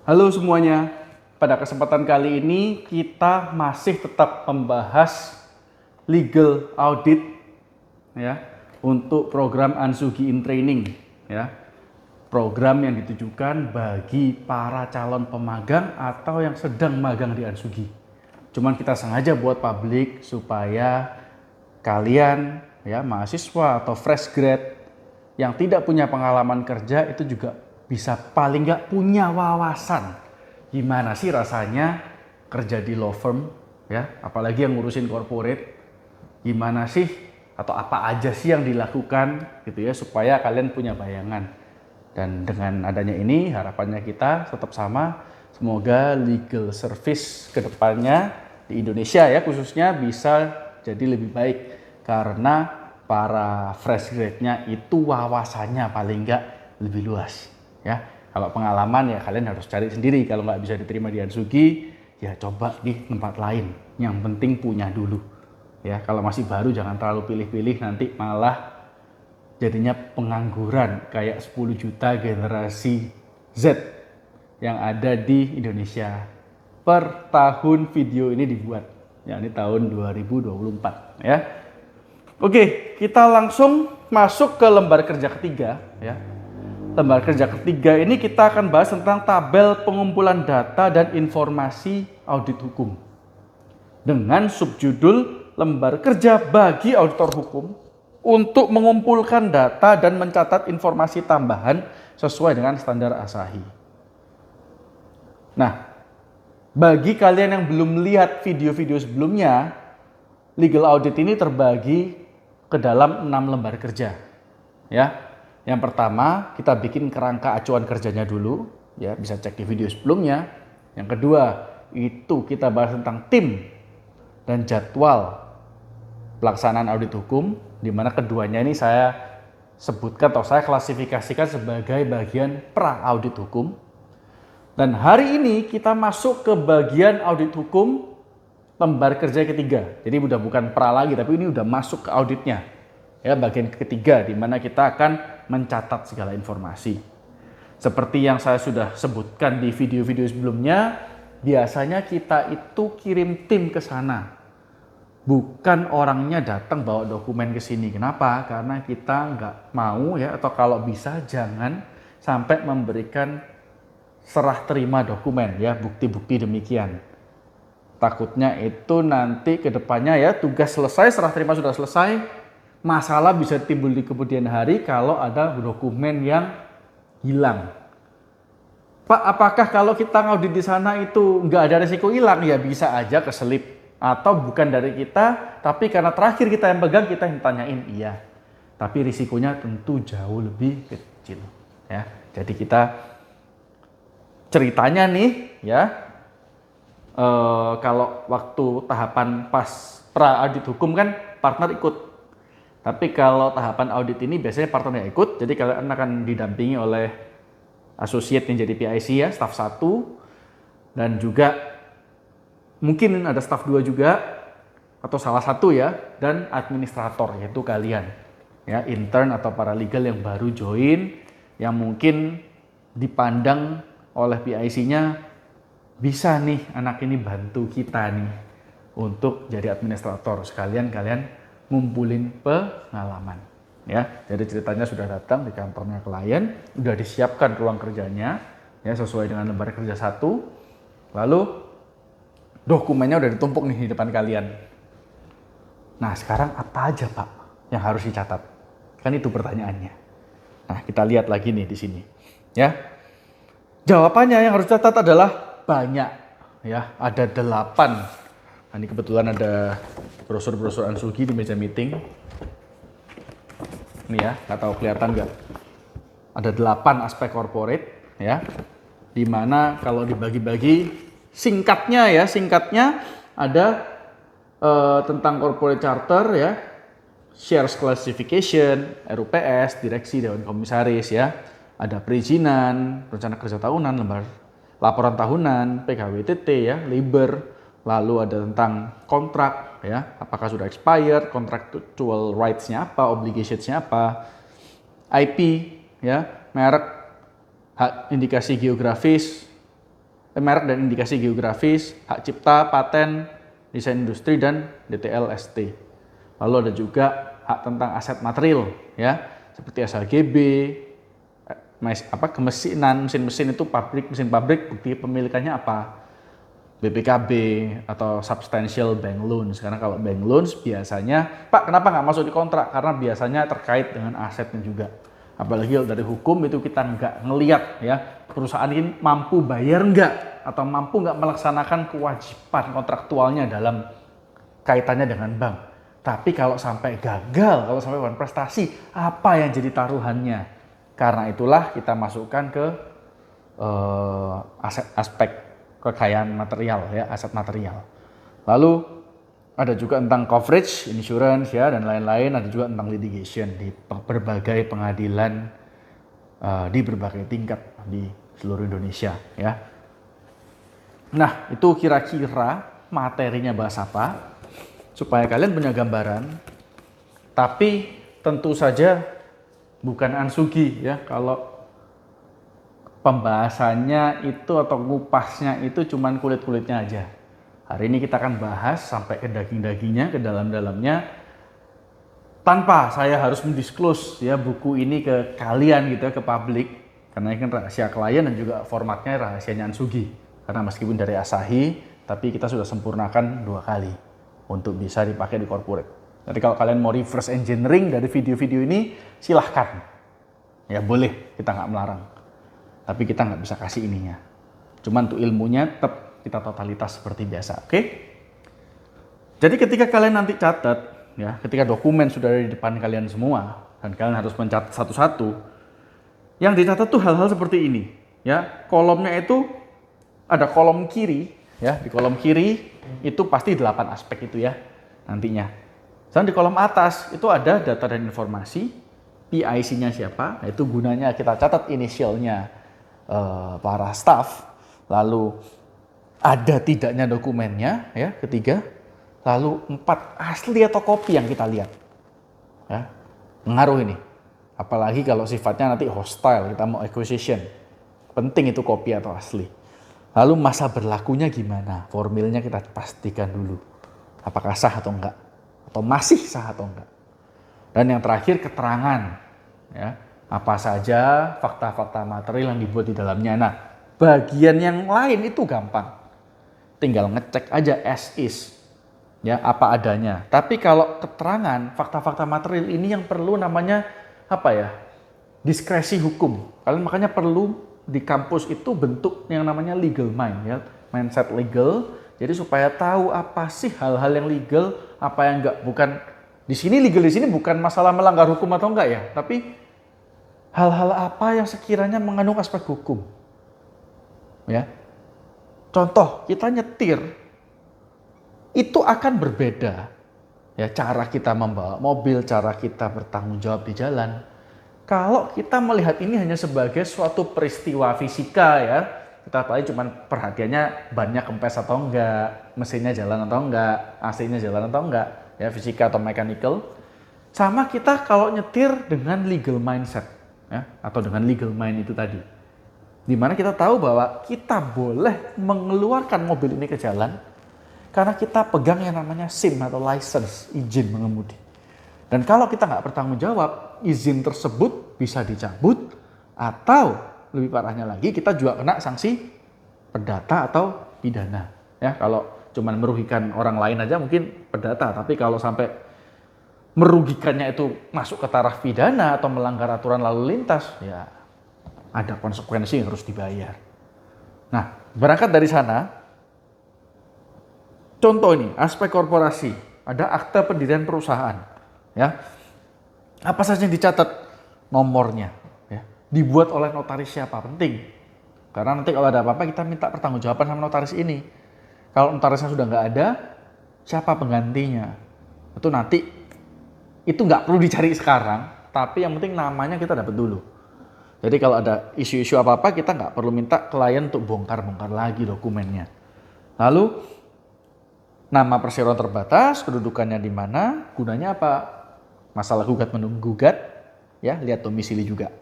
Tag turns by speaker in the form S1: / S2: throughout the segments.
S1: Halo semuanya, pada kesempatan kali ini kita masih tetap membahas legal audit ya untuk program Ansugi in Training ya. Program yang ditujukan bagi para calon pemagang atau yang sedang magang di Ansugi. Cuman kita sengaja buat publik supaya kalian ya mahasiswa atau fresh grad yang tidak punya pengalaman kerja itu juga bisa paling nggak punya wawasan gimana sih rasanya kerja di law firm ya, apalagi yang ngurusin corporate, gimana sih atau apa aja sih yang dilakukan gitu ya, supaya kalian punya bayangan. Dan dengan adanya ini harapannya kita tetap sama, semoga legal service kedepannya di Indonesia ya khususnya bisa jadi lebih baik karena para fresh grade-nya itu wawasannya paling nggak lebih luas ya. Kalau pengalaman ya kalian harus cari sendiri, kalau nggak bisa diterima di Ansugi ya coba di tempat lain, yang penting punya dulu ya. Kalau masih baru jangan terlalu pilih-pilih, nanti malah jadinya pengangguran kayak 10 juta generasi Z yang ada di Indonesia per tahun video ini dibuat, yakni tahun 2024 ya. Oke, kita langsung masuk ke lembar kerja ketiga ya. Lembar kerja ketiga ini kita akan bahas tentang tabel pengumpulan data dan informasi audit hukum. Dengan subjudul lembar kerja bagi auditor hukum untuk mengumpulkan data dan mencatat informasi tambahan sesuai dengan standar Asahi. Nah, bagi kalian yang belum lihat video-video sebelumnya, legal audit ini terbagi ke dalam 6 lembar kerja ya. Yang pertama kita bikin kerangka acuan kerjanya dulu ya, bisa cek di video sebelumnya. Yang kedua itu kita bahas tentang tim dan jadwal pelaksanaan audit hukum, di mana keduanya ini saya sebutkan atau saya klasifikasikan sebagai bagian pra audit hukum. Dan hari ini kita masuk ke bagian audit hukum lembar kerja ketiga. Jadi udah bukan pra lagi, tapi ini udah masuk ke auditnya. Ya, bagian ketiga di mana kita akan mencatat segala informasi. Seperti yang saya sudah sebutkan di video-video sebelumnya, biasanya kita itu kirim tim ke sana. Bukan orangnya datang bawa dokumen ke sini. Kenapa? Karena kita nggak mau ya, atau kalau bisa jangan sampai memberikan serah terima dokumen ya, bukti-bukti demikian. Takutnya itu nanti ke depannya ya, tugas selesai, serah terima sudah selesai, masalah bisa timbul di kemudian hari kalau ada dokumen yang hilang. Pak, apakah kalau kita ngaudit di sana itu nggak ada risiko hilang? Ya bisa aja keselip, atau bukan dari kita, tapi karena terakhir kita yang pegang, kita yang tanyain, iya. Tapi risikonya tentu jauh lebih kecil ya. Jadi kita ceritanya nih ya, kalau waktu tahapan pas pra audit hukum kan partner ikut. Tapi kalau tahapan audit ini biasanya partnernya ikut. Jadi kalian akan didampingi oleh associate yang jadi PIC ya, staff 1, dan juga mungkin ada staff 2 juga atau salah satu ya, dan administrator yaitu kalian ya, intern atau paralegal yang baru join, yang mungkin dipandang oleh PIC-nya bisa nih anak ini bantu kita nih untuk jadi administrator, sekalian kalian ngumpulin pengalaman ya. Jadi ceritanya sudah datang di kantornya klien, udah disiapkan ruang kerjanya ya sesuai dengan lembar kerja 1, lalu dokumennya udah ditumpuk nih di depan kalian. Nah sekarang apa aja Pak yang harus dicatat? Kan itu pertanyaannya. Nah kita lihat lagi nih di sini ya. Jawabannya yang harus dicatat adalah banyak ya, ada 8. Nah, ini kebetulan ada brosur-brosur Ansugi di meja meeting. Ini ya, nggak tahu kelihatan nggak? Ada 8 aspek corporate ya, dimana kalau dibagi-bagi singkatnya ya, singkatnya ada tentang corporate charter ya, shares classification, RUPS, direksi, dewan komisaris ya, ada perizinan, rencana kerja tahunan, lembar laporan tahunan, PKWTT ya, labor, lalu ada tentang kontrak ya, apakah sudah expired, contractual rights-nya apa, obligationsnya apa, IP ya, merek, hak indikasi geografis, merek dan indikasi geografis, hak cipta, paten, desain industri, dan DTL-ST. Lalu ada juga hak tentang aset material, ya, seperti SHGB, kemesinan, mesin-mesin itu mesin pabrik, bukti pemilikannya apa, BPKB atau substantial bank loans. Karena kalau bank loans biasanya, Pak kenapa nggak masuk di kontrak? Karena biasanya terkait dengan asetnya juga. Apalagi dari hukum itu kita nggak ngelihat ya perusahaan ini mampu bayar nggak atau mampu nggak melaksanakan kewajiban kontraktualnya dalam kaitannya dengan bank. Tapi kalau sampai gagal, kalau sampai bukan prestasi, apa yang jadi taruhannya? Karena itulah kita masukkan ke aspek kekayaan material, ya, aset material. Lalu ada juga tentang coverage, insurance, ya, dan lain-lain. Ada juga tentang litigation di berbagai pengadilan di berbagai tingkat di seluruh Indonesia, ya. Nah, itu kira-kira materinya bahas apa, supaya kalian punya gambaran. Tapi tentu saja bukan ansugi, ya, kalau pembahasannya itu atau ngupasnya itu cuman kulit-kulitnya aja. Hari ini kita akan bahas sampai ke daging-dagingnya, ke dalam-dalamnya, tanpa saya harus mendisclose ya buku ini ke kalian gitu ya, ke publik, karena ini kan rahasia klien dan juga formatnya rahasianya Ansugi. Karena meskipun dari Asahi, tapi kita sudah sempurnakan 2 kali untuk bisa dipakai di corporate. Jadi kalau kalian mau reverse engineering dari video-video ini, silahkan. Ya boleh, kita nggak melarang. Tapi kita nggak bisa kasih ininya. Cuman untuk ilmunya tetap kita totalitas seperti biasa, oke? Jadi ketika kalian nanti catat, ya, ketika dokumen sudah ada di depan kalian semua, dan kalian harus mencatat satu-satu, yang dicatat tuh hal-hal seperti ini, ya. Kolomnya itu ada kolom kiri, ya. Di kolom kiri itu pasti 8 aspek itu ya nantinya. Dan di kolom atas itu ada data dan informasi, PIC-nya siapa, nah, itu gunanya kita catat inisialnya para staff, lalu ada tidaknya dokumennya, ya, ketiga, lalu 4 asli atau kopi yang kita lihat, ya, pengaruh ini. Apalagi kalau sifatnya nanti hostile, kita mau acquisition, penting itu kopi atau asli. Lalu masa berlakunya gimana, formilnya kita pastikan dulu, apakah sah atau enggak, atau masih sah atau enggak. Dan yang terakhir keterangan, ya, apa saja fakta-fakta material yang dibuat di dalamnya. Nah, bagian yang lain itu gampang. Tinggal ngecek aja as is. Ya, apa adanya. Tapi kalau keterangan, fakta-fakta material ini yang perlu namanya apa ya? Diskresi hukum. Kalian makanya perlu di kampus itu bentuk yang namanya legal mind, ya. Mindset legal. Jadi supaya tahu apa sih hal-hal yang legal, apa yang enggak. Bukan di sini legal, di sini bukan masalah melanggar hukum atau enggak ya, tapi hal-hal apa yang sekiranya mengandung aspek hukum, ya. Contoh, kita nyetir, itu akan berbeda, ya, cara kita membawa mobil, cara kita bertanggung jawab di jalan. Kalau kita melihat ini hanya sebagai suatu peristiwa fisika, ya, kita paling cuma perhatiannya bannya kempes atau enggak, mesinnya jalan atau enggak, AC-nya jalan atau enggak, ya, fisika atau mechanical. Sama kita kalau nyetir dengan legal mindset, ya, atau dengan legal mind itu tadi, dimana kita tahu bahwa kita boleh mengeluarkan mobil ini ke jalan karena kita pegang yang namanya SIM atau license, izin mengemudi. Dan kalau kita nggak bertanggung jawab, izin tersebut bisa dicabut atau lebih parahnya lagi kita juga kena sanksi perdata atau pidana. Ya, kalau cuma merugikan orang lain aja mungkin perdata, tapi kalau sampai merugikannya itu masuk ke taraf pidana atau melanggar aturan lalu lintas, ya ada konsekuensi yang harus dibayar. Nah, berangkat dari sana, contoh ini, aspek korporasi, ada akta pendirian perusahaan, ya. Apa saja yang dicatat, nomornya, ya. Dibuat oleh notaris siapa, penting. Karena nanti kalau ada apa-apa kita minta pertanggungjawaban sama notaris ini. Kalau notarisnya sudah nggak ada, siapa penggantinya? Itu nanti, itu nggak perlu dicari sekarang, tapi yang penting namanya kita dapat dulu. Jadi kalau ada isu-isu apa-apa, kita nggak perlu minta klien untuk bongkar-bongkar lagi dokumennya. Lalu, nama perseroan terbatas, kedudukannya di mana, gunanya apa? Masalah gugat menggugat, ya, lihat domisili juga.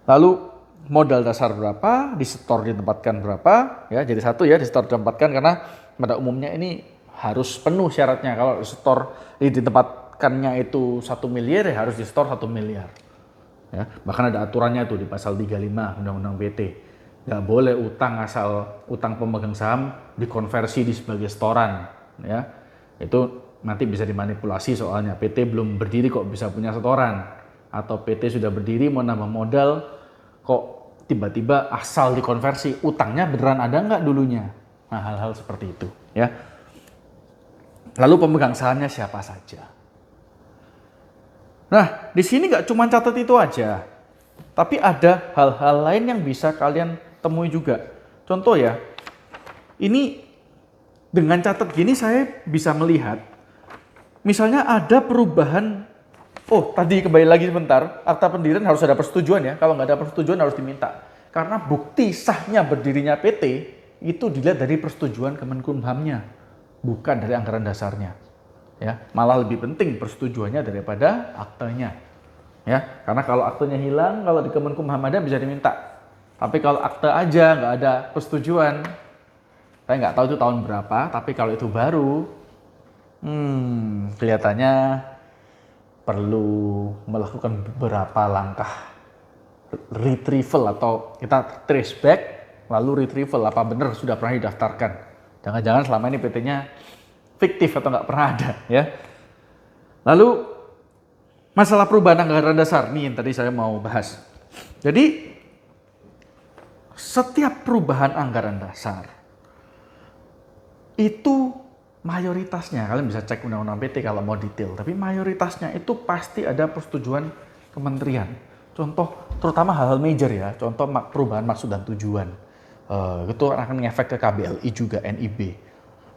S1: Lalu modal dasar berapa, di store ditempatkan berapa, ya jadi satu ya di store ditempatkan karena pada umumnya ini harus penuh syaratnya. Kalau di store ditempatkannya itu 1 miliar ya harus di store 1 miliar. Ya, bahkan ada aturannya tuh di pasal 35 Undang-Undang PT. Nggak boleh utang asal utang pemegang saham dikonversi di sebagai setoran. Ya, itu nanti bisa dimanipulasi soalnya. PT belum berdiri kok bisa punya setoran. Atau PT sudah berdiri mau nambah modal kok tiba-tiba asal dikonversi. Utangnya beneran ada nggak dulunya? Nah, hal-hal seperti itu. Ya. Lalu pemegang sahamnya siapa saja? Nah, di sini nggak cuma catat itu aja, tapi ada hal-hal lain yang bisa kalian temui juga. Contoh ya, ini dengan catat gini saya bisa melihat, misalnya ada perubahan, tadi kembali lagi sebentar, akta pendirian harus ada persetujuan ya, kalau nggak ada persetujuan harus diminta. Karena bukti sahnya berdirinya PT itu dilihat dari persetujuan Kemenkumhamnya, bukan dari anggaran dasarnya. Ya, malah lebih penting persetujuannya daripada aktenya. Ya, karena kalau aktenya hilang, kalau di Kemenkumham ada bisa diminta. Tapi kalau akte aja nggak ada persetujuan, saya nggak tahu itu tahun berapa. Tapi kalau itu baru, kelihatannya perlu melakukan beberapa langkah retrieval atau kita trace back, lalu retrieval apa benar sudah pernah didaftarkan. Jangan-jangan selama ini PT-nya fiktif atau nggak pernah ada ya. Lalu masalah perubahan anggaran dasar nih yang tadi saya mau bahas. Jadi setiap perubahan anggaran dasar itu mayoritasnya, kalian bisa cek undang-undang PT kalau mau detail, tapi mayoritasnya itu pasti ada persetujuan kementerian. Contoh terutama hal-hal major ya, contoh perubahan maksud dan tujuan. Itu akan ngefek ke KBLI juga, NIB.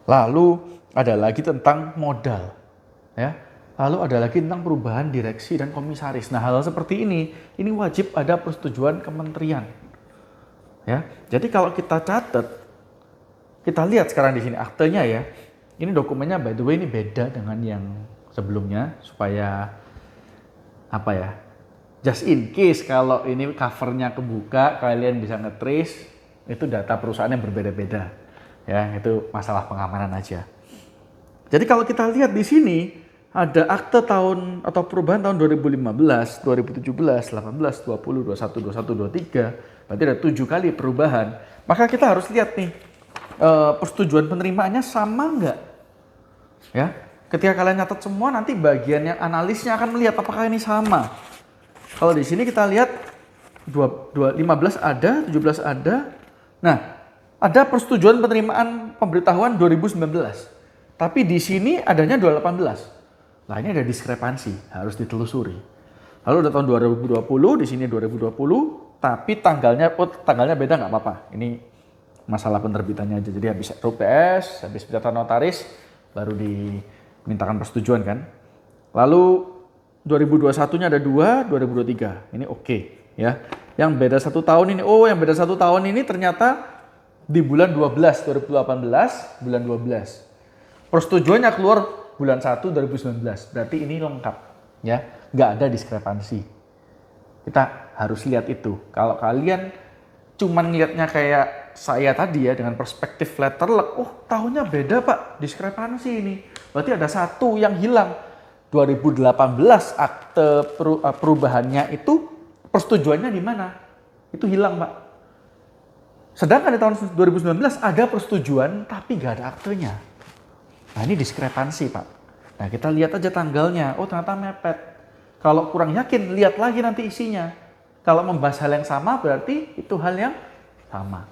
S1: Lalu ada lagi tentang modal, ya. Lalu ada lagi tentang perubahan direksi dan komisaris. Nah, hal seperti ini wajib ada persetujuan kementerian, ya. Jadi kalau kita catat, kita lihat sekarang di sini aktenya ya. Ini dokumennya by the way ini beda dengan yang sebelumnya supaya apa ya? Just in case kalau ini covernya kebuka, kalian bisa nge-trace itu data perusahaan yang berbeda-beda. Ya, itu masalah pengamanan aja. Jadi kalau kita lihat di sini ada akte tahun atau perubahan tahun 2015, 2017, 18, 20, 21, 21, 23, berarti ada 7 kali perubahan. Maka kita harus lihat nih persetujuan penerimaannya sama nggak? Ya, ketika kalian nyatat semua nanti bagian yang analisnya akan melihat apakah ini sama. Kalau di sini kita lihat 15 ada, 17 ada. Nah, ada persetujuan penerimaan pemberitahuan 2019. Tapi di sini adanya 2018. Nah, ini ada diskrepansi, harus ditelusuri. Lalu ada tahun 2020, di sini 2020, tapi tanggalnya beda nggak apa-apa. Ini masalah penerbitannya aja. Jadi habis RUPS, habis pencatatan notaris, baru dimintakan persetujuan kan. Lalu 2021-nya ada 2, 2023. Ini oke, ya. Yang beda 1 tahun ini, yang beda 1 tahun ini ternyata di bulan 12, 2018, bulan 12. Persetujuannya keluar bulan 1 2019. Berarti ini lengkap, ya. Nggak ada diskrepansi. Kita harus lihat itu. Kalau kalian cuman lihatnya kayak saya tadi ya dengan perspektif letterlock, tahunnya beda Pak, diskrepansi ini. Berarti ada satu yang hilang. 2018 akte perubahannya itu persetujuannya di mana? Itu hilang Pak. Sedangkan di tahun 2019 ada persetujuan tapi nggak ada aktenya. Nah ini diskrepansi Pak. Nah kita lihat aja tanggalnya, ternyata mepet. Kalau kurang yakin, lihat lagi nanti isinya. Kalau membahas hal yang sama berarti itu hal yang sama.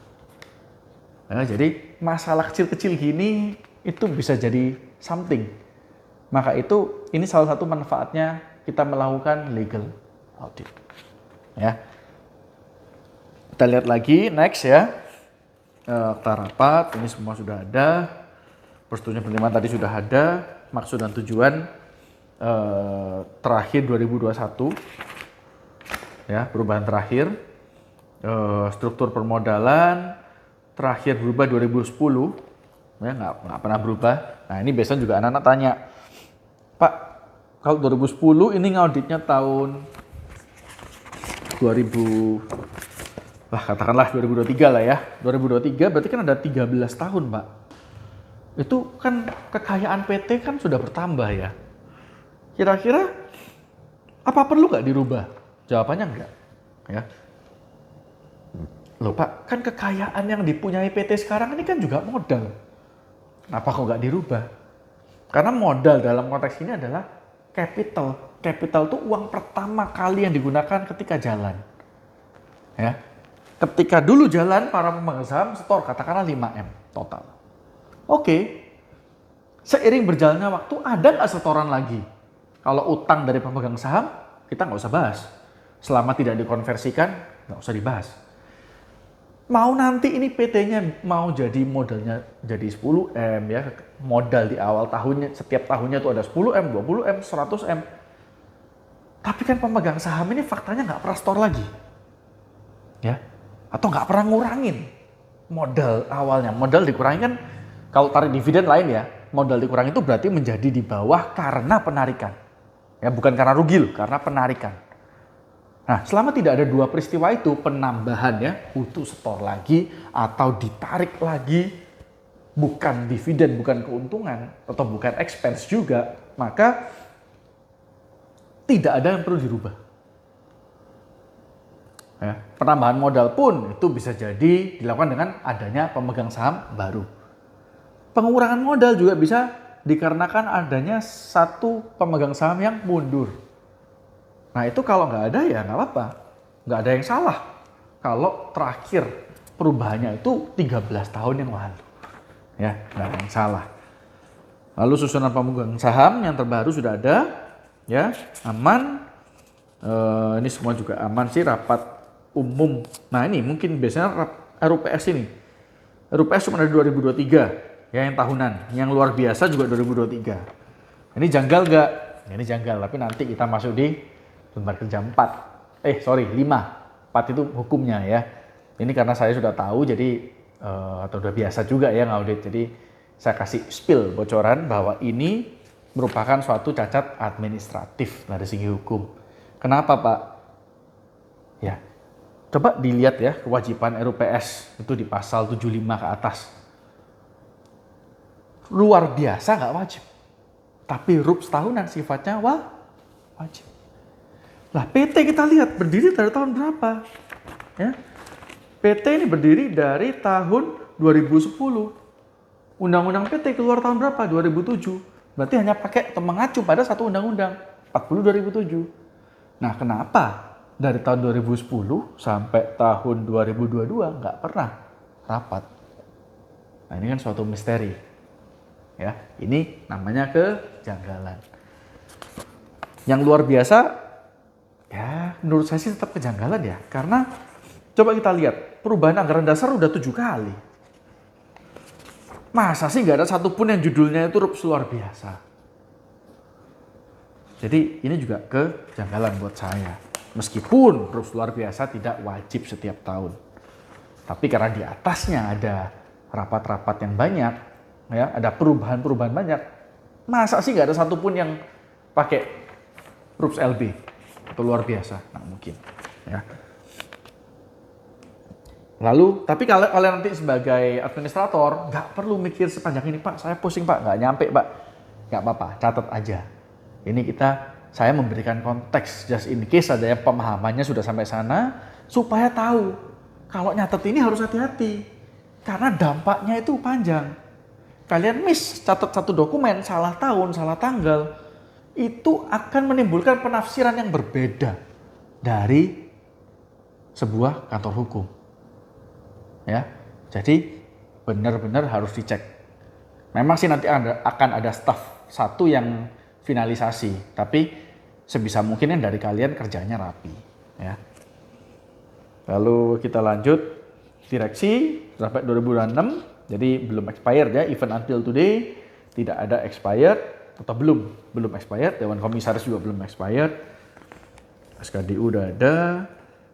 S1: Nah, jadi masalah kecil-kecil gini itu bisa jadi something. Maka itu ini salah satu manfaatnya kita melakukan legal audit. Ya. Kita lihat lagi next ya. Akta rapat ini semua sudah ada. Persetujuan penerimaan tadi sudah ada, maksud dan tujuan terakhir 2021, ya perubahan terakhir, struktur permodalan terakhir berubah 2010, ya nggak pernah berubah. Nah ini biasanya juga anak-anak tanya, Pak, kalau 2010 ini ngauditnya tahun 2000 lah katakanlah 2023 lah ya. 2023 berarti kan ada 13 tahun, Pak. Itu kan kekayaan PT kan sudah bertambah ya. Kira-kira apa perlu nggak dirubah? Jawabannya enggak. Ya. Loh Pak, kan kekayaan yang dipunyai PT sekarang ini kan juga modal. Kenapa kok nggak dirubah? Karena modal dalam konteks ini adalah capital. Capital itu uang pertama kali yang digunakan ketika jalan. Ya. Ketika dulu jalan, para pemegang saham setor katakanlah 5M total. Oke, seiring berjalannya waktu ada nggak setoran lagi? Kalau utang dari pemegang saham, kita nggak usah bahas. Selama tidak dikonversikan, nggak usah dibahas. Mau nanti ini PT-nya mau jadi modalnya jadi 10M ya, modal di awal tahunnya, setiap tahunnya itu ada 10M, 20M, 100M. Tapi kan pemegang saham ini faktanya nggak pernah store lagi. Ya, atau nggak pernah ngurangin modal awalnya. Modal dikurangi kan, kalau tarik dividen lain ya, modal dikurangi itu berarti menjadi di bawah karena penarikan. Ya, bukan karena rugi loh, karena penarikan. Nah, selama tidak ada dua peristiwa itu, penambahan ya, butuh setor lagi atau ditarik lagi, bukan dividen, bukan keuntungan, atau bukan expense juga, maka tidak ada yang perlu dirubah. Ya, penambahan modal pun itu bisa jadi dilakukan dengan adanya pemegang saham baru. Pengurangan modal juga bisa dikarenakan adanya satu pemegang saham yang mundur. Nah itu kalau nggak ada ya nggak apa-apa, nggak ada yang salah. Kalau terakhir perubahannya itu 13 tahun yang lalu, ya nggak ada yang salah. Lalu susunan pemegang saham yang terbaru sudah ada, ya aman. Ini semua juga aman sih, rapat umum. Nah ini mungkin biasanya RUPS ini, RUPS cuma ada 2023, ya yang tahunan, yang luar biasa juga 2023. Ini janggal nggak? Ini janggal, tapi nanti kita masuk di lembar kerja 4. 5. 4 itu hukumnya ya. Ini karena saya sudah tahu jadi atau udah biasa juga ya ngaudit. Jadi saya kasih spill bocoran bahwa ini merupakan suatu cacat administratif dari segi hukum. Kenapa Pak? Ya. Coba dilihat ya kewajiban RUPS itu di pasal 75 ke atas. Luar biasa nggak wajib. Tapi RUPS tahunan sifatnya wajib. Lah PT kita lihat berdiri dari tahun berapa? Ya. PT ini berdiri dari tahun 2010. Undang-undang PT keluar tahun berapa? 2007. Berarti hanya pakai atau mengacu pada satu undang-undang 40 2007. Nah, kenapa dari tahun 2010 sampai tahun 2022 nggak pernah rapat? Nah, ini kan suatu misteri. Ya, ini namanya kejanggalan. Yang luar biasa ya, menurut saya sih tetap kejanggalan ya. Karena coba kita lihat, perubahan anggaran dasar udah 7 kali. Masa sih nggak ada satupun yang judulnya itu RUPS luar biasa? Jadi ini juga kejanggalan buat saya. Meskipun RUPS luar biasa tidak wajib setiap tahun. Tapi karena di atasnya ada rapat-rapat yang banyak, ya, ada perubahan-perubahan banyak. Masa sih nggak ada satupun yang pakai RUPS LB? Atau luar biasa, nah mungkin ya. Lalu, tapi kalau kalian nanti sebagai administrator nggak perlu mikir sepanjang ini Pak, saya pusing Pak, nggak nyampe Pak, nggak apa-apa, catat aja. Ini saya memberikan konteks just in case ada yang pemahamannya sudah sampai sana, supaya tahu kalau nyatet ini harus hati-hati karena dampaknya itu panjang. Kalian miss catat satu dokumen, salah tahun, salah tanggal, itu akan menimbulkan penafsiran yang berbeda dari sebuah kantor hukum. Ya, jadi benar-benar harus dicek. Memang sih nanti akan ada staf satu yang finalisasi, tapi sebisa mungkin yang dari kalian kerjanya rapi. Ya. Lalu kita lanjut, direksi sampai 2006, jadi belum expired ya, even until today tidak ada expired. Atau belum expired, Dewan Komisaris juga belum expired, SKDU udah ada.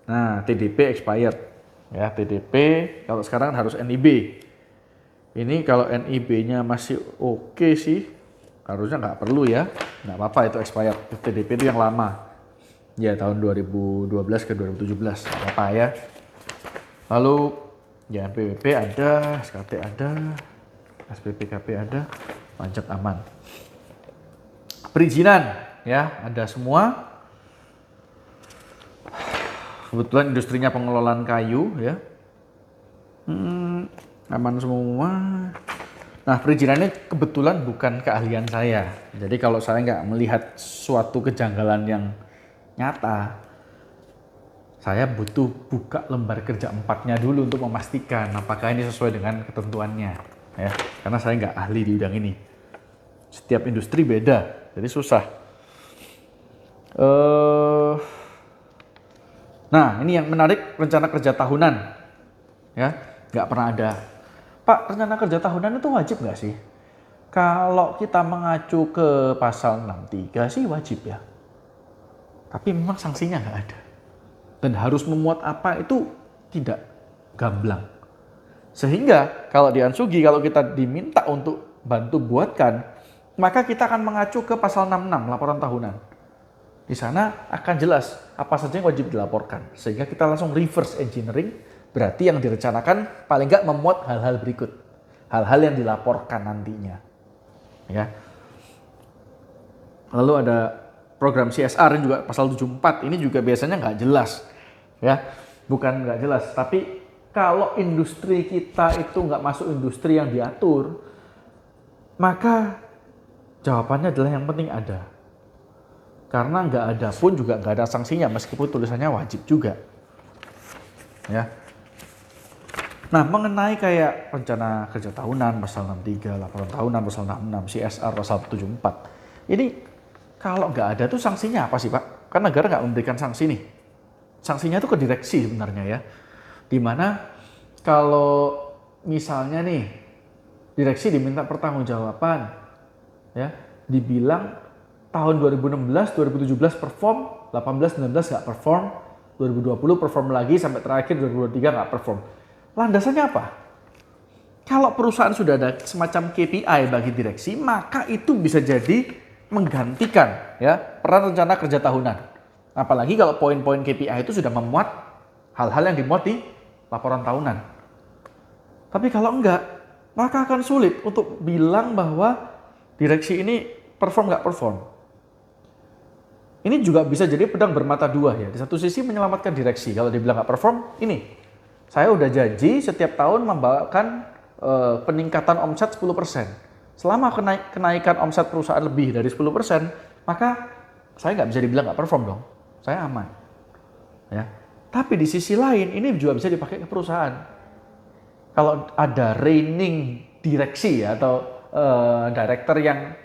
S1: Nah, TDP expired ya, TDP kalau sekarang harus NIB. Ini kalau NIB-nya masih oke sih, harusnya nggak perlu ya, nggak apa-apa itu expired. TDP itu yang lama ya, tahun 2012 ke 2017, apa ya. Lalu ya PWP ada, SKT ada, SPPKP ada, pajak aman. Perizinan ya ada semua. Kebetulan industrinya pengelolaan kayu ya. Aman semua. Nah, perizinannya kebetulan bukan keahlian saya. Jadi kalau saya nggak melihat suatu kejanggalan yang nyata, saya butuh buka lembar kerja 4-nya dulu untuk memastikan apakah ini sesuai dengan ketentuannya. Ya, karena saya nggak ahli di bidang ini. Setiap industri beda, jadi susah. Nah, ini yang menarik, rencana kerja tahunan. Ya, nggak pernah ada. Pak, rencana kerja tahunan itu wajib nggak sih? Kalau kita mengacu ke pasal 63 sih wajib ya. Tapi memang sanksinya nggak ada. Dan harus memuat apa itu tidak gamblang. Sehingga kalau di Ansugi, kalau kita diminta untuk bantu buatkan, maka kita akan mengacu ke pasal 66, laporan tahunan. Di sana akan jelas apa saja yang wajib dilaporkan. Sehingga kita langsung reverse engineering, berarti yang direncanakan paling nggak memuat hal-hal berikut. Hal-hal yang dilaporkan nantinya. Ya. Lalu ada program CSR juga pasal 74, ini juga biasanya nggak jelas. Ya, bukan nggak jelas, tapi kalau industri kita itu nggak masuk industri yang diatur, maka jawabannya adalah yang penting ada. Karena nggak ada pun juga nggak ada sanksinya, meskipun tulisannya wajib juga. Ya. Nah, mengenai kayak rencana kerja tahunan, pasal 63, laporan tahunan, pasal 66, CSR, pasal 74. Ini kalau nggak ada tuh sanksinya apa sih Pak? Kan negara nggak memberikan sanksi nih. Sanksinya itu ke direksi sebenarnya ya. Dimana kalau misalnya nih direksi diminta pertanggungjawaban ya, dibilang tahun 2016, 2017 perform, 18, 19 nggak perform, 2020 perform lagi sampai terakhir 2023 nggak perform. Landasannya apa? Kalau perusahaan sudah ada semacam KPI bagi direksi, maka itu bisa jadi menggantikan ya peran rencana kerja tahunan. Apalagi kalau poin-poin KPI itu sudah memuat hal-hal yang dimuat di laporan tahunan. Tapi kalau enggak, maka akan sulit untuk bilang bahwa direksi ini perform nggak perform. Ini juga bisa jadi pedang bermata dua ya. Di satu sisi menyelamatkan direksi. Kalau dibilang nggak perform, ini saya udah janji setiap tahun membawakan peningkatan omset 10%. Selama kenaikan omset perusahaan lebih dari 10%, maka saya nggak bisa dibilang nggak perform dong. Saya aman. Ya. Tapi di sisi lain, ini juga bisa dipakai ke perusahaan. Kalau ada reigning direksi ya, atau director yang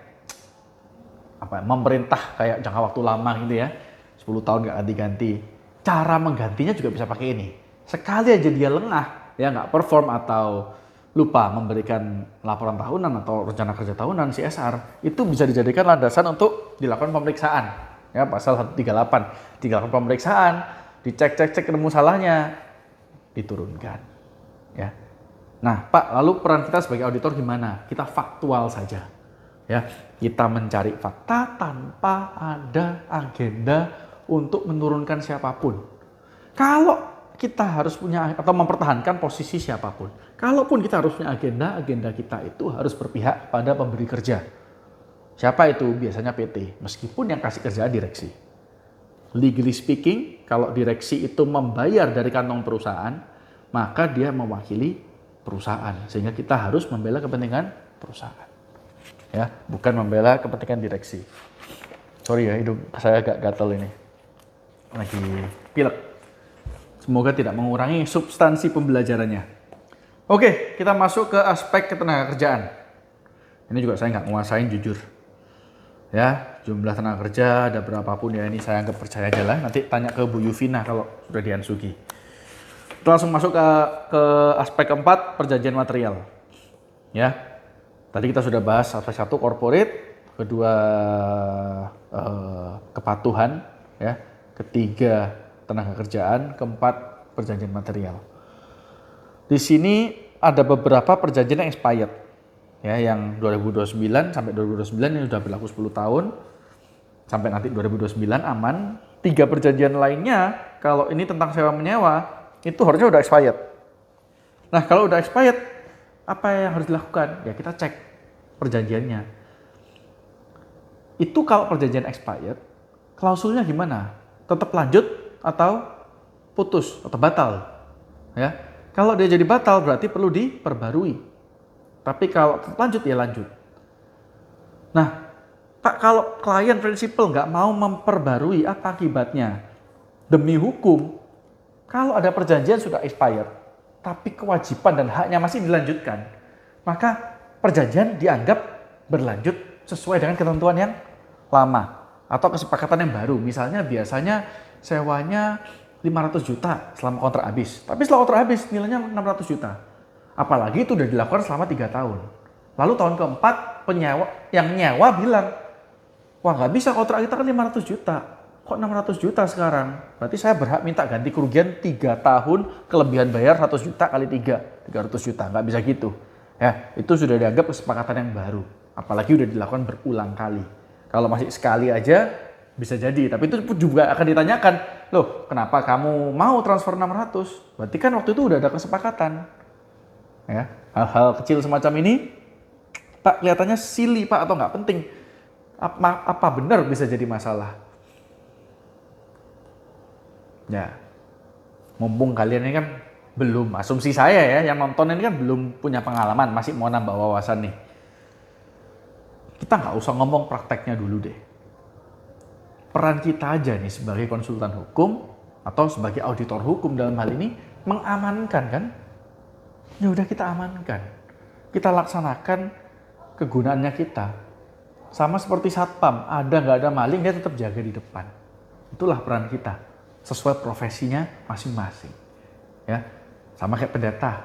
S1: memerintah kayak jangka waktu lama gitu ya, 10 tahun nggak ganti-ganti, cara menggantinya juga bisa pakai ini. Sekali aja dia lengah, ya nggak perform atau lupa memberikan laporan tahunan atau rencana kerja tahunan CSR, itu bisa dijadikan landasan untuk dilakukan pemeriksaan. Ya, pasal 138, dilakukan pemeriksaan, dicek ketemu salahnya, diturunkan. Ya. Nah, Pak, lalu peran kita sebagai auditor gimana? Kita faktual saja. Ya, kita mencari fakta tanpa ada agenda untuk menurunkan siapapun. Kalau kita harus punya atau mempertahankan posisi siapapun. Kalaupun kita harus punya agenda kita itu harus berpihak pada pemberi kerja. Siapa itu? Biasanya PT, meskipun yang kasih kerjaan direksi. Legally speaking, kalau direksi itu membayar dari kantong perusahaan, maka dia mewakili perusahaan. Sehingga kita harus membela kepentingan perusahaan. Ya, bukan membela kepentingan direksi. Sorry ya, hidung saya agak gatal ini. Lagi pilek. Semoga tidak mengurangi substansi pembelajarannya. Oke, kita masuk ke aspek ketenagakerjaan. Ini juga saya nggak nguasain jujur. Ya, jumlah tenaga kerja ada berapapun ya, ini saya anggap percaya aja lah. Nanti tanya ke Bu Yuvina kalau sudah di Ansugi. Kita langsung masuk ke aspek keempat, perjanjian material. Ya, tadi kita sudah bahas aspek 1 corporate, kedua kepatuhan, ya, ketiga tenaga kerjaan, keempat perjanjian material. Di sini ada beberapa perjanjian yang expired. Ya, yang 2029 sampai 2029 ini sudah berlaku 10 tahun. Sampai nanti 2029 aman. 3 perjanjian lainnya, kalau ini tentang sewa menyewa, itu harusnya udah expired. Nah, kalau udah expired, apa yang harus dilakukan? Ya kita cek perjanjiannya. Itu kalau perjanjian expired, klausulnya gimana? Tetap lanjut atau putus atau batal? Ya. Kalau dia jadi batal berarti perlu diperbarui. Tapi kalau tetap lanjut ya lanjut. Nah, Pak, kalau klien prinsipal nggak mau memperbarui, apa akibatnya? Demi hukum, kalau ada perjanjian sudah expired, tapi kewajiban dan haknya masih dilanjutkan, maka perjanjian dianggap berlanjut sesuai dengan ketentuan yang lama atau kesepakatan yang baru. Misalnya biasanya sewanya 500 juta selama kontrak habis, tapi setelah kontrak habis nilainya 600 juta. Apalagi itu sudah dilakukan selama 3 tahun. Lalu tahun keempat penyewa yang nyewa bilang, wah nggak bisa kontrak kita kan 500 juta. Kok 600 juta sekarang? Berarti saya berhak minta ganti kerugian 3 tahun, kelebihan bayar 100 juta kali 3, 300 juta. Nggak bisa gitu. Ya, itu sudah dianggap kesepakatan yang baru. Apalagi udah dilakukan berulang kali. Kalau masih sekali aja bisa jadi. Tapi itu juga akan ditanyakan, loh kenapa kamu mau transfer 600? Berarti kan waktu itu udah ada kesepakatan. Ya, hal-hal kecil semacam ini, Pak kelihatannya silly Pak atau nggak penting. Apa benar bisa jadi masalah? Ya, mumpung kalian ini kan belum, asumsi saya ya, yang nonton ini kan belum punya pengalaman, masih mau nambah wawasan nih. Kita nggak usah ngomong prakteknya dulu deh. Peran kita aja nih sebagai konsultan hukum atau sebagai auditor hukum dalam hal ini mengamankan kan? Ya udah kita amankan. Kita laksanakan kegunaannya kita. Sama seperti satpam, ada nggak ada maling dia tetap jaga di depan. Itulah peran kita. Sesuai profesinya masing-masing. Ya, sama kayak pendeta.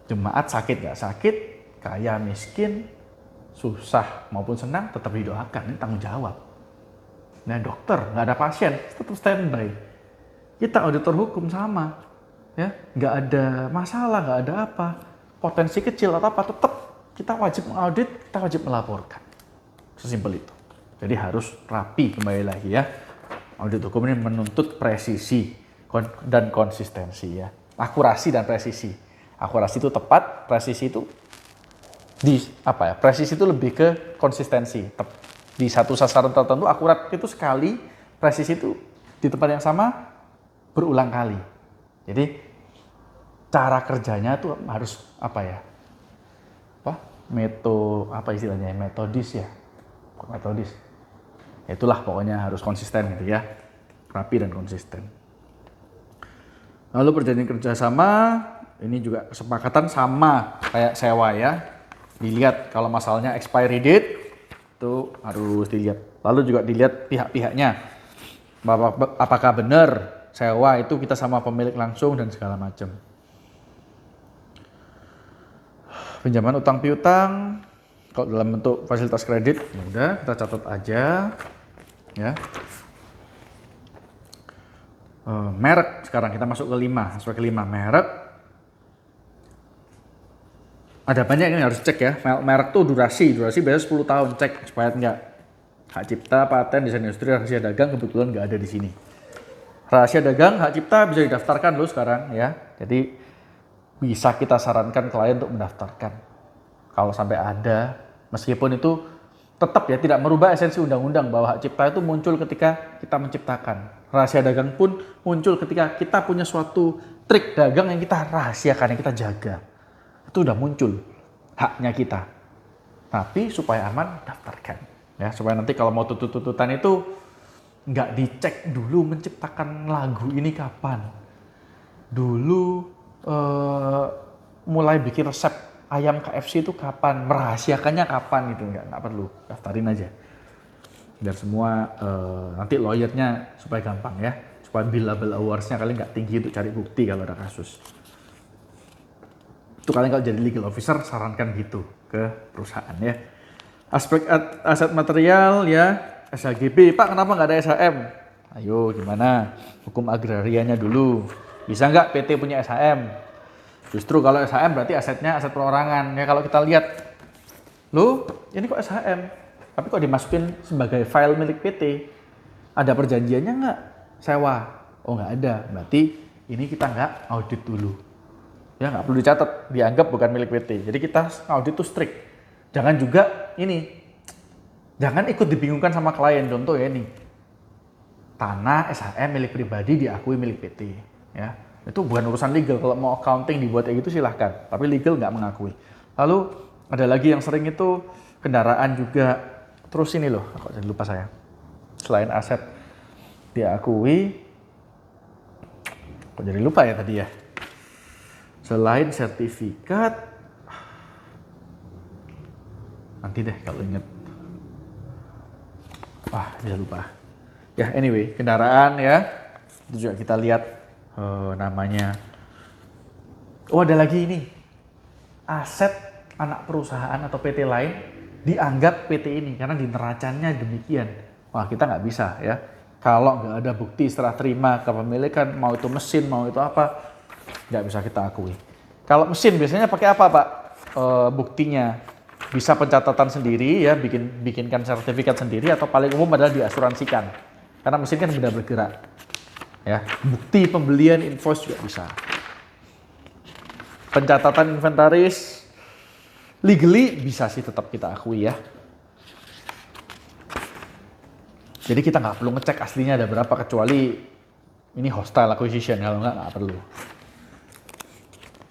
S1: Jemaat sakit nggak sakit, kaya miskin, susah maupun senang tetap didoakan, ini tanggung jawab. Nah dokter nggak ada pasien, tetap standby. Kita auditor hukum sama, ya nggak ada masalah, nggak ada apa, potensi kecil atau apa tetap kita wajib mengaudit, kita wajib melaporkan. Sesimpel itu. Jadi harus rapi kembali lagi ya. Audit hukum ini menuntut presisi dan konsistensi ya. Akurasi dan presisi. Akurasi itu tepat, presisi itu presisi itu lebih ke konsistensi. Di satu sasaran tertentu akurat itu sekali, presisi itu di tempat yang sama berulang kali. Jadi cara kerjanya itu harus metodis ya. Metodis. Itulah pokoknya harus konsisten gitu ya, rapi dan konsisten. Lalu perjanjian kerjasama ini juga kesepakatan sama kayak sewa ya. Dilihat kalau masalahnya expiry date itu harus dilihat. Lalu juga dilihat pihak-pihaknya. Apakah benar sewa itu kita sama pemilik langsung dan segala macam. Pinjaman utang piutang kalau dalam bentuk fasilitas kredit ya udah kita catat aja. Ya. Merek sekarang kita masuk ke 5, aspek ke 5 merek. Ada banyak yang harus cek ya. Merek tuh durasi biasanya 10 tahun, cek expired enggak. Hak cipta, paten, desain industri, rahasia dagang kebetulan nggak ada di sini. Rahasia dagang, hak cipta bisa didaftarkan loh sekarang ya. Jadi bisa kita sarankan klien untuk mendaftarkan. Kalau sampai ada, meskipun itu tetap ya tidak merubah esensi undang-undang bahwa hak cipta itu muncul ketika kita menciptakan. Rahasia dagang pun muncul ketika kita punya suatu trik dagang yang kita rahasiakan, yang kita jaga. Itu udah muncul haknya kita. Tapi supaya aman, daftarkan. Ya, supaya nanti kalau mau tutut-tututan itu nggak dicek dulu menciptakan lagu ini kapan. Dulu mulai bikin resep ayam KFC itu kapan, merahasiakannya kapan gitu, nggak perlu, daftarin aja. Biar semua nanti lawyernya supaya gampang ya, supaya billable hours-nya kalian nggak tinggi untuk cari bukti kalau ada kasus. Itu kalian kalau jadi legal officer sarankan gitu ke perusahaan ya. Aspek aset material ya, SHGB, Pak kenapa nggak ada SHM? Ayo gimana, hukum agrarianya dulu. Bisa nggak PT punya SHM? Justru kalau SHM berarti asetnya aset perorangan. Ya kalau kita lihat, loh ini kok SHM? Tapi kok dimasukin sebagai file milik PT? Ada perjanjiannya nggak? Sewa? Oh nggak ada. Berarti ini kita nggak audit dulu. Ya nggak perlu dicatat, dianggap bukan milik PT. Jadi kita audit itu strict. Jangan juga jangan ikut dibingungkan sama klien. Contoh ya ini, tanah SHM milik pribadi diakui milik PT. Ya, itu bukan urusan legal. Kalau mau accounting dibuat kayak gitu silahkan. Tapi legal nggak mengakui. Lalu ada lagi yang sering itu kendaraan juga. Terus ini loh, kok jadi lupa saya. Selain aset diakui, kok jadi lupa ya tadi ya. Selain sertifikat, nanti deh kalau inget. Bisa lupa. Ya anyway, kendaraan ya, itu juga kita lihat namanya. Ada lagi ini, aset anak perusahaan atau PT lain dianggap PT ini karena di neracannya demikian. Kita nggak bisa ya. Kalau nggak ada bukti setelah terima kepemilikan, mau itu mesin, mau itu apa, nggak bisa kita akui. Kalau mesin biasanya pakai apa Pak? Buktinya bisa pencatatan sendiri ya, bikinkan sertifikat sendiri, atau paling umum adalah diasuransikan. Karena mesin kan benda bergerak. Ya, bukti pembelian invoice juga bisa. Pencatatan inventaris legally bisa sih tetap kita akui ya. Jadi kita nggak perlu ngecek aslinya ada berapa, kecuali ini hostile acquisition, kalau nggak perlu.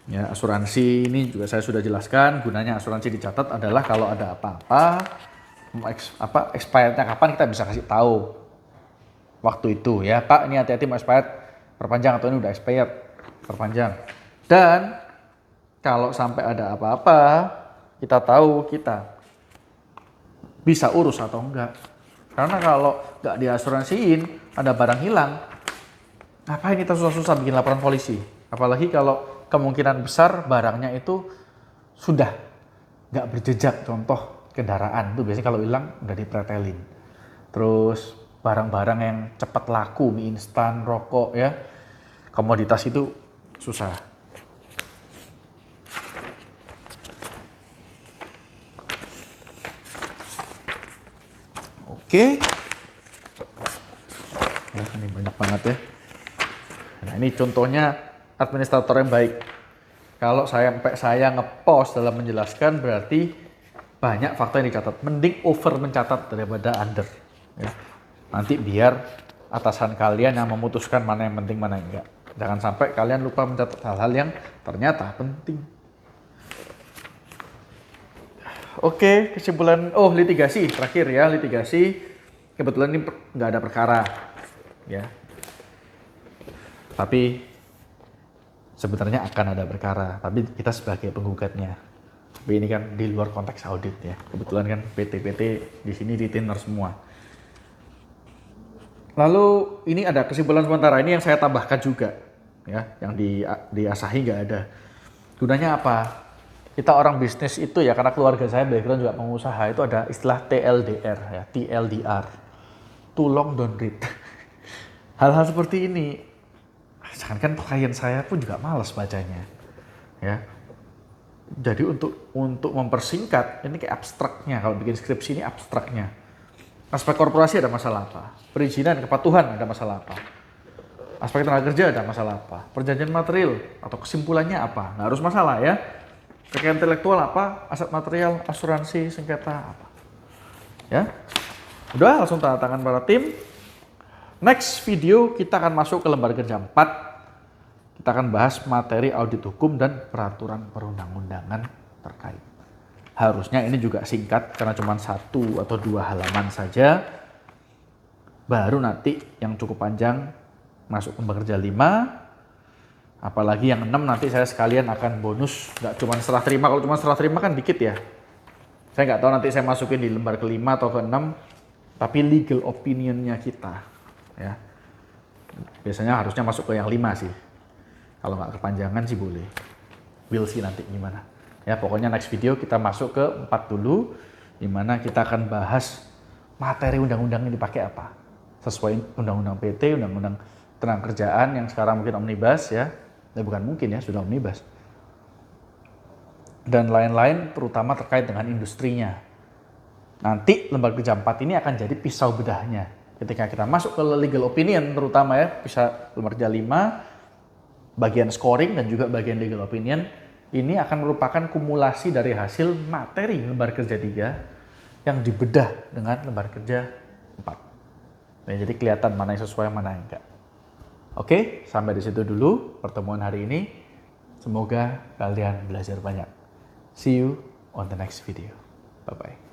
S1: Ya, asuransi ini juga saya sudah jelaskan, gunanya asuransi dicatat adalah kalau ada apa-apa, expirednya kapan kita bisa kasih tahu waktu itu ya, Pak ini hati-hati mau expired, perpanjang, atau ini udah expired, perpanjang. Dan kalau sampai ada apa-apa, kita tahu kita bisa urus atau enggak. Karena kalau nggak diasuransiin, ada barang hilang, ngapain kita susah-susah bikin laporan polisi? Apalagi kalau kemungkinan besar barangnya itu sudah nggak berjejak, contoh kendaraan itu biasanya kalau hilang udah dipretelin. Terus barang-barang yang cepat laku, mie instan, rokok ya, komoditas itu susah. Oke. Ini banyak banget ya. Nah, ini contohnya administrator yang baik. Kalau saya ngepost dalam menjelaskan, berarti banyak fakta yang dicatat. Mending over mencatat daripada under. Ya. Nanti biar atasan kalian yang memutuskan mana yang penting, mana yang enggak. Jangan sampai kalian lupa mencatat hal-hal yang ternyata penting. Oke, kesimpulan. Litigasi terakhir ya, litigasi. Kebetulan ini nggak ada perkara, ya. Tapi sebenarnya akan ada perkara, tapi kita sebagai penggugatnya. Tapi ini kan di luar konteks audit ya. Kebetulan kan PT-PT di sini retainer semua. Lalu ini ada kesimpulan sementara, ini yang saya tambahkan juga, ya, yang di Asahi nggak ada. Gunanya apa? Kita orang bisnis itu ya, karena keluarga saya background juga pengusaha, itu ada istilah TLDR ya, TLDR, too long don't read. Hal-hal seperti ini, jangan kan klien saya pun juga malas bacanya, ya. Jadi untuk mempersingkat, ini kayak abstraknya, kalau bikin skripsi ini abstraknya. Aspek korporasi ada masalah apa? Perizinan, kepatuhan ada masalah apa? Aspek tenaga kerja ada masalah apa? Perjanjian material atau kesimpulannya apa? Nggak harus masalah ya. Kekayaan intelektual apa? Aset material, asuransi, sengketa apa? Ya, udah langsung tanda tangan para tim. Next video kita akan masuk ke lembar kerja 4. Kita akan bahas materi audit hukum dan peraturan perundang-undangan terkait. Harusnya ini juga singkat karena cuma 1 atau 2 halaman saja. Baru nanti yang cukup panjang masuk ke lembar kerja 5. Apalagi yang 6 nanti saya sekalian akan bonus, nggak cuma serah terima. Kalau cuma serah terima kan dikit ya. Saya nggak tahu nanti saya masukin di lembar ke-5 atau ke-6, tapi legal opinionnya kita. Ya. Biasanya harusnya masuk ke yang 5 sih. Kalau nggak kepanjangan sih boleh. We'll see nanti gimana. Ya pokoknya next video kita masuk ke 4 dulu, dimana kita akan bahas materi undang-undang ini dipakai apa. Sesuai undang-undang PT, undang-undang tenaga kerjaan yang sekarang mungkin omnibus ya. Bukan mungkin ya, sudah omnibus. Dan lain-lain terutama terkait dengan industrinya. Nanti lembar kerja 4 ini akan jadi pisau bedahnya. Ketika kita masuk ke legal opinion terutama ya, bisa lembar kerja 5, bagian scoring dan juga bagian legal opinion ini akan merupakan kumulasi dari hasil materi lembar kerja 3 yang dibedah dengan lembar kerja 4. Nah, jadi kelihatan mana yang sesuai, mana yang enggak. Oke, sampai di situ dulu pertemuan hari ini. Semoga kalian belajar banyak. See you on the next video. Bye-bye.